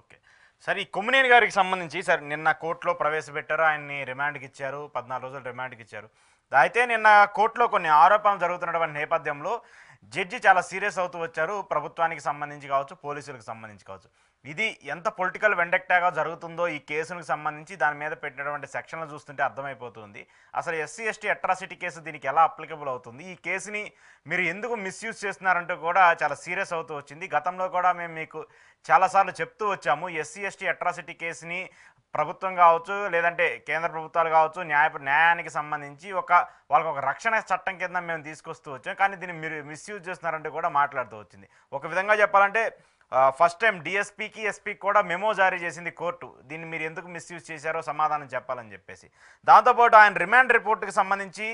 Okay. సరే ఈ కొమ్మినేని గారికి సంబంధించి సరే నిన్న కోర్టులో ప్రవేశపెట్టారు. ఆయన్ని రిమాండ్‌కి ఇచ్చారు. 14 రోజులు రిమాండ్‌కి ఇచ్చారు. అయితే నిన్న కోర్టులో కొన్ని ఆరోపణలు జరుగుతున్నటువంటి నేపథ్యంలో జడ్జి చాలా సీరియస్ అవుతూ వచ్చారు. ప్రభుత్వానికి సంబంధించి కావచ్చు, పోలీసులకు సంబంధించి కావచ్చు. ఇది ఎంత పొలిటికల్ వెండెక్టాగా జరుగుతుందో ఈ కేసునికి సంబంధించి దాని మీద పెట్టినటువంటి సెక్షన్లు చూస్తుంటే అర్థమైపోతుంది. అసలు ఎస్సీ, ఎస్టీ అట్రాసిటీ కేసు దీనికి ఎలా అప్లికబుల్ అవుతుంది? ఈ కేసుని మీరు ఎందుకు మిస్‌యూజ్ చేస్తున్నారంటూ కూడా చాలా సీరియస్ అవుతూ వచ్చింది. గతంలో కూడా మేము మీకు చాలాసార్లు చెప్తూ వచ్చాము. ఎస్సీ, ఎస్టీ అట్రాసిటీ కేసుని ప్రభుత్వం కావచ్చు, లేదంటే కేంద్ర ప్రభుత్వాలు కావచ్చు, న్యాయానికి సంబంధించి వాళ్ళకి ఒక రక్షణ చట్టం కింద మేము తీసుకొస్తూ వచ్చాం. కానీ దీన్ని మీరు మిస్‌యూజ్ చేస్తున్నారంటూ కూడా మాట్లాడుతూ వచ్చింది. ఒక విధంగా చెప్పాలంటే ఫస్ట్ టైం డీఎస్పీకి, ఎస్పీకి కూడా మెమో జారీ చేసింది కోర్టు. దీన్ని మీరు ఎందుకు మిస్‌యూజ్ చేశారో సమాధానం చెప్పాలని చెప్పేసి. దాంతోపాటు ఆయన రిమాండ్ రిపోర్ట్‌కి సంబంధించి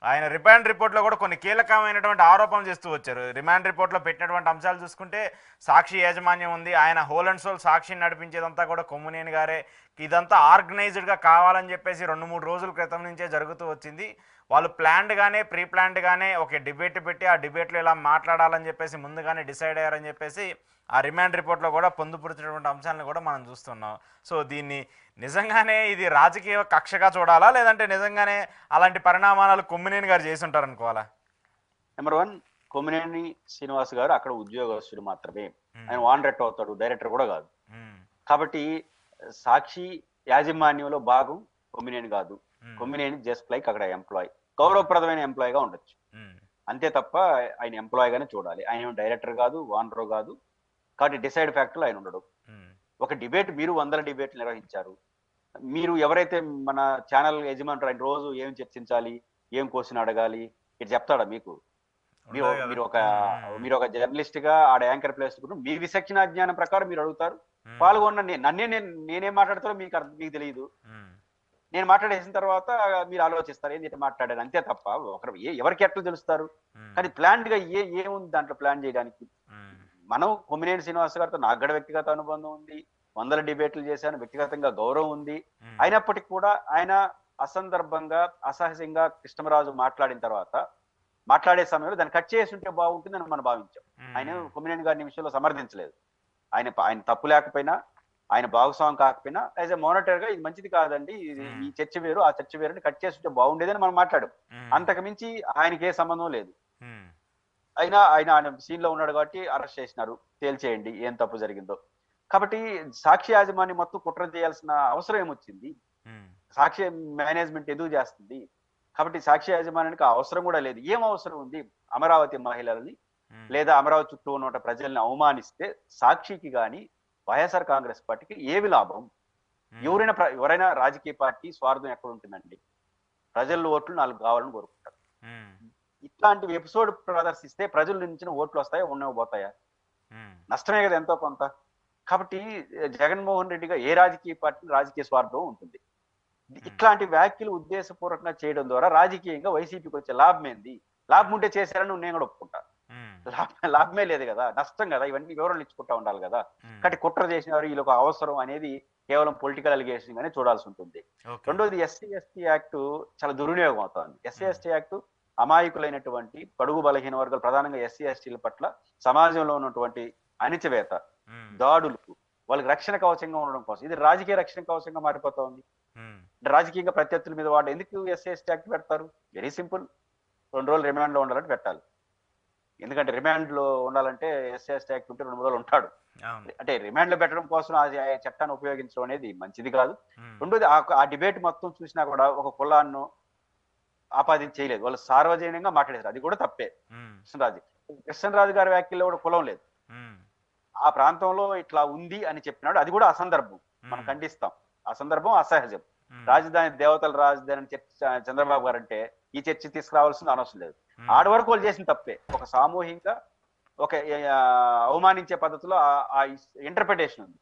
ఆయన రిమాండ్ రిపోర్ట్లో కూడా కొన్ని కీలకమైనటువంటి ఆరోపణలు చేస్తూ వచ్చారు. రిమాండ్ రిపోర్ట్లో పెట్టినటువంటి అంశాలు చూసుకుంటే సాక్షి యాజమాన్యం ఉంది. ఆయన హోల్ అండ్ సోల్ సాక్షిని నడిపించేదంతా కూడా కొమ్మినేని గారే. ఇదంతా ఆర్గనైజ్డ్గా కావాలని చెప్పేసి 2-3 రోజుల క్రితం నుంచే జరుగుతూ వచ్చింది. వాళ్ళు ప్లాన్డ్గానే ప్రీ ప్లాన్డ్గానే ఒక డిబేట్ పెట్టి ఆ డిబేట్లో ఇలా మాట్లాడాలని చెప్పేసి ముందుగానే డిసైడ్ అయ్యారని చెప్పేసి ఆ రిమాండ్ రిపోర్ట్లో కూడా పొందుపరిచినటువంటి అంశాలను కూడా మనం చూస్తున్నాం. సో దీన్ని నిజంగానే ఇది రాజకీయ కక్షగా చూడాలా, లేదంటే నిజంగానే అలాంటి పరిణామాలు కొమ్మినేని గారు చేసి ఉంటారు అనుకోవాలా? నెంబర్ 1, కొమ్మినేని శ్రీనివాస్ గారు అక్కడ ఉద్యోగస్తుడు మాత్రమే. ఆయన ఆనరేట్ అవుతాడు, డైరెక్టర్ కూడా కాదు. కాబట్టి సాక్షి యాజమాన్యంలో భాగం కొమ్మినేని కాదు. కొమ్మినేని జస్ట్ లైక్ అక్కడ ఎంప్లాయ్, గౌరవప్రదమైన ఎంప్లాయ్గా ఉండొచ్చు అంతే తప్ప ఆయన ఎంప్లాయ్గానే చూడాలి. ఆయన డైరెక్టర్ కాదు, ఓనర్ కాదు. కాబట్టి డిసైడ్ ఫ్యాక్టర్లో ఆయన ఉండడు. ఒక డిబేట్ మీరు 100 డిబేట్లు నిర్వహించారు. మీరు ఎవరైతే మన ఛానల్ యజమానులు ఆయన రోజు ఏం చర్చించాలి, ఏం క్వశ్చన్ అడగాలి ఇది చెప్తాడా మీకు? మీరు ఒక జర్నలిస్ట్ గా ఆడ యాంకర్ ప్లేస్ మీ విచక్షణ జ్ఞానం ప్రకారం మీరు అడుగుతారు. పాల్గొన్న నేనేం మాట్లాడతారో మీకు తెలియదు. నేను మాట్లాడేసిన తర్వాత మీరు ఆలోచిస్తారు ఏంటి మాట్లాడారు అంతే తప్ప ఎవరికి ఎట్లా తెలుస్తారు? కానీ ప్లాన్ గా ఏముంది దాంట్లో ప్లాన్ చేయడానికి? మనం కొమ్మినేని శ్రీనివాస్ గారితో నాకు గడ వ్యక్తిగత అనుబంధం ఉంది, 100 డిబేట్లు చేశాను, వ్యక్తిగతంగా గౌరవం ఉంది. అయినప్పటికీ కూడా ఆయన అసందర్భంగా అసహజంగా కృష్ణరాజు మాట్లాడిన తర్వాత మాట్లాడే సమయంలో దాన్ని కట్ చేసి ఉంటే బాగుంటుందని మనం భావించాం. ఆయన కొమ్మినేని గారిని విషయంలో సమర్థించలేదు. ఆయన తప్పు లేకపోయినా, ఆయన భాగస్వామి కాకపోయినా యాజ్ ఎ మానిటర్ గా ఇది మంచిది కాదండి, ఈ చర్చ వేరు ఆ చర్చ వేరు అని కట్ చేసి ఉంటే బాగుండేదని మనం మాట్లాడాం. అంతకు మించి ఆయనకి ఏ సంబంధం లేదు. అయినా ఆయన సీన్ లో ఉన్నాడు కాబట్టి అరెస్ట్ చేసినారు, తేల్చేయండి ఏం తప్పు జరిగిందో. కాబట్టి సాక్షి యాజమాన్యం మొత్తం కుట్ర చేయాల్సిన అవసరం ఏమొచ్చింది? సాక్షి మేనేజ్మెంట్ ఎందుకు చేస్తుంది? కాబట్టి సాక్షి యాజమాన్యానికి అవసరం కూడా లేదు. ఏం అవసరం ఉంది? అమరావతి మహిళలని లేదా అమరావతి చుట్టూ ఉన్న ప్రజల్ని అవమానిస్తే సాక్షికి గాని వైఎస్ఆర్ కాంగ్రెస్ పార్టీకి ఏవి లాభం? ఎవరైనా రాజకీయ పార్టీ స్వార్థం ఎక్కడ ఉంటుందండి? ప్రజల ఓట్లు 4 కావాలని కోరుకుంటారు. ఇట్లాంటి ఎపిసోడ్ ప్రదర్శిస్తే ప్రజల నుంచి ఓట్లు వస్తాయా, ఉండకపోతాయా? నష్టమే కదా ఎంతో కొంత. కాబట్టి జగన్మోహన్ రెడ్డిగా ఏ రాజకీయ పార్టీ రాజకీయ స్వార్థం ఉంటుంది. ఇట్లాంటి వ్యాఖ్యలు ఉద్దేశపూర్వకంగా చేయడం ద్వారా రాజకీయంగా వైసీపీకి వచ్చే లాభం ఏంది? లాభం ఉంటే చేశారని నేను కూడా ఒప్పుకుంటా. లాభమే లేదు కదా, నష్టం కదా. ఇవన్నీ వివరాలు ఇచ్చుకుంటా ఉండాలి కదా. కాబట్టి కుట్ర చేసిన వారు వీళ్ళకి అవసరం అనేది కేవలం పొలిటికల్ అలిగేషన్ గానే చూడాల్సి ఉంటుంది. రెండోది ఎస్సీ ఎస్టీ యాక్ట్ చాలా దుర్వినియోగం అవుతుంది. ఎస్సీ ఎస్టీ యాక్ట్ అమాయకులైనటువంటి బడుగు బలహీన వర్గాలు ప్రధానంగా ఎస్సీ ఎస్టీల పట్ల సమాజంలో ఉన్నటువంటి అణిచివేత, దాడులకు వాళ్ళకి రక్షణ కవచంగా ఉండడం కోసం ఇది రాజకీయ రక్షణ కవచంగా మారిపోతా ఉంది. రాజకీయంగా ప్రత్యర్థుల మీద వాడు ఎందుకు ఎస్సీ ఎస్టీ యాక్ట్ పెడతారు? వెరీ సింపుల్, 2 రోజులు రిమాండ్ లో ఉండాలంటే పెట్టాలి. ఎందుకంటే రిమాండ్ లో ఉండాలంటే ఎస్సీ ఎస్టీ యాక్ట్ ఉంటే 2 రోజులు ఉంటాడు. అంటే రిమాండ్ లో పెట్టడం కోసం ఆ చట్టాన్ని ఉపయోగించడం అనేది మంచిది కాదు. రెండోది ఆ డిబేట్ మొత్తం చూసినా కూడా ఒక కులాన్ని ఆపాదించి చేయలేదు, వాళ్ళు సార్వజనికంగా మాట్లాడారు, అది కూడా తప్పే. కృష్ణరాజు గారి వ్యాఖ్యల్లో కూడా కులం లేదు. ఆ ప్రాంతంలో ఇట్లా ఉంది అని చెప్పినాడు, అది కూడా అసందర్భం, మనం ఖండిస్తాం. ఆ సందర్భం అసహజం. రాజధాని దేవతల రాజధాని చర్చ చంద్రబాబు గారు అంటే ఈ చర్చ తీసుకురావాల్సింది అనవసరం లేదు. ఆడ వరకు వాళ్ళు చేసిన తప్పే. ఒక సామూహికంగా ఒక అవమానించే పద్ధతిలో ఆ ఇంటర్ప్రిటేషన్ ఉంది.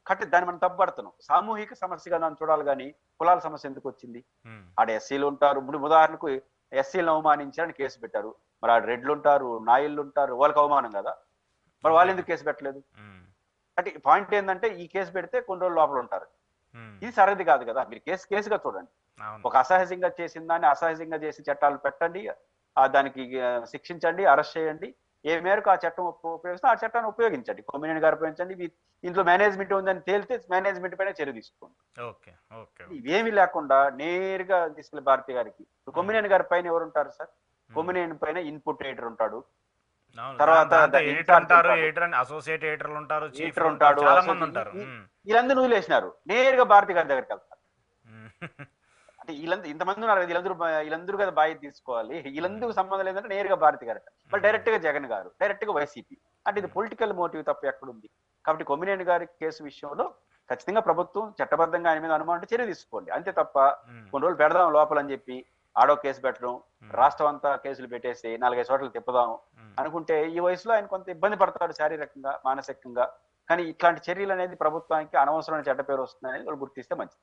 కాబట్టి దాన్ని మనం తప్పుపడుతున్నాం. సామూహిక సమస్యగా మనం చూడాలి కానీ కులాల సమస్య ఎందుకు వచ్చింది? ఆడ ఎస్సీలు ఉంటారు. ఉదాహరణకు ఎస్సీలను అవమానించారని కేసు పెట్టారు. మరి ఆడ రెడ్లు ఉంటారు, నాయుళ్ళు ఉంటారు, వాళ్ళకి అవమానం కదా, మరి వాళ్ళు ఎందుకు కేసు పెట్టలేదు? అంటే పాయింట్ ఏంటంటే ఈ కేసు పెడితే కొన్ని రోజులు లోపల ఉంటారు. ఇది సరిది కాదు కదా. మీరు కేసుగా చూడండి. ఒక అసహజంగా చేసిన దాన్ని అసహజంగా చేసి చట్టాలు పెట్టండి, దానికి శిక్షించండి, అరెస్ట్ చేయండి. ఏ మేరకు ఆ చట్టం ఉపయోగిస్తే ఆ చట్టాన్ని ఉపయోగించండి. కొమ్మినేని గారు ఉపయోగించండి. ఇంట్లో మేనేజ్మెంట్ ఉందని తేలితే మేనేజ్మెంట్ పైన చర్య తీసుకోండి. ఓకే. ఓకే. ఇవేమి లేకుండా నేరుగా తీసుకెళ్లి భారతి గారికి. కొమ్మినేని గారి పైన ఎవరు ఉంటారు సార్? కొమ్మినేని పైన ఇన్పుట్ ఎడిటర్ ఉంటాడు. అవును. తర్వాత దాంతో ఎడిటర్ ఇన్ఛార్జ్ ఉంటారు, ఉంటాడు, ఎడిటర్ అని అసోసియేట్ ఎడిటర్లు ఉంటారు, ఎడిటర్ చీఫ్లు ఉంటారు, ఉంటాడు, చాలా మంది ఉంటారు. వీళ్ళందరూ వదిలేసినారు. నేరుగా భారతి గారి దగ్గరికి వెళ్తారు. ఉమ్. అంటే వీళ్ళందరూ ఇంతమంది ఉన్నారు కదా, వీళ్ళందరూ కదా బాధ్యత తీసుకోవాలి. వీళ్ళందరూ సంబంధం లేదంటే నేరుగా భారతి గారు, మరి డైరెక్ట్ గా జగన్ గారు, డైరెక్ట్ గా వైసీపీ. అంటే ఇది పొలిటికల్ మోటివ్ తప్ప ఎక్కడుంది? కాబట్టి కొమ్మినేని గారి కేసు విషయంలో ఖచ్చితంగా ప్రభుత్వం చట్టబద్ధంగా ఆయన మీద అనుమానం ఉంటే చర్య తీసుకోండి. అంతే తప్ప కొన్ని రోజులు పెడదాం లోపల అని చెప్పి ఆడో కేసు పెట్టడం, రాష్ట్రం అంతా కేసులు పెట్టేసి 4-5 చోట్ల తిప్పుదాం అనుకుంటే ఈ వయసులో ఆయన కొంత ఇబ్బంది పడతాడు శారీరకంగా, మానసికంగా. కానీ ఇట్లాంటి చర్యలు అనేది ప్రభుత్వానికి అనవసరమైన చెడ్డ పేరు వస్తుంది అనేది వాళ్ళు గుర్తిస్తే మంచిది.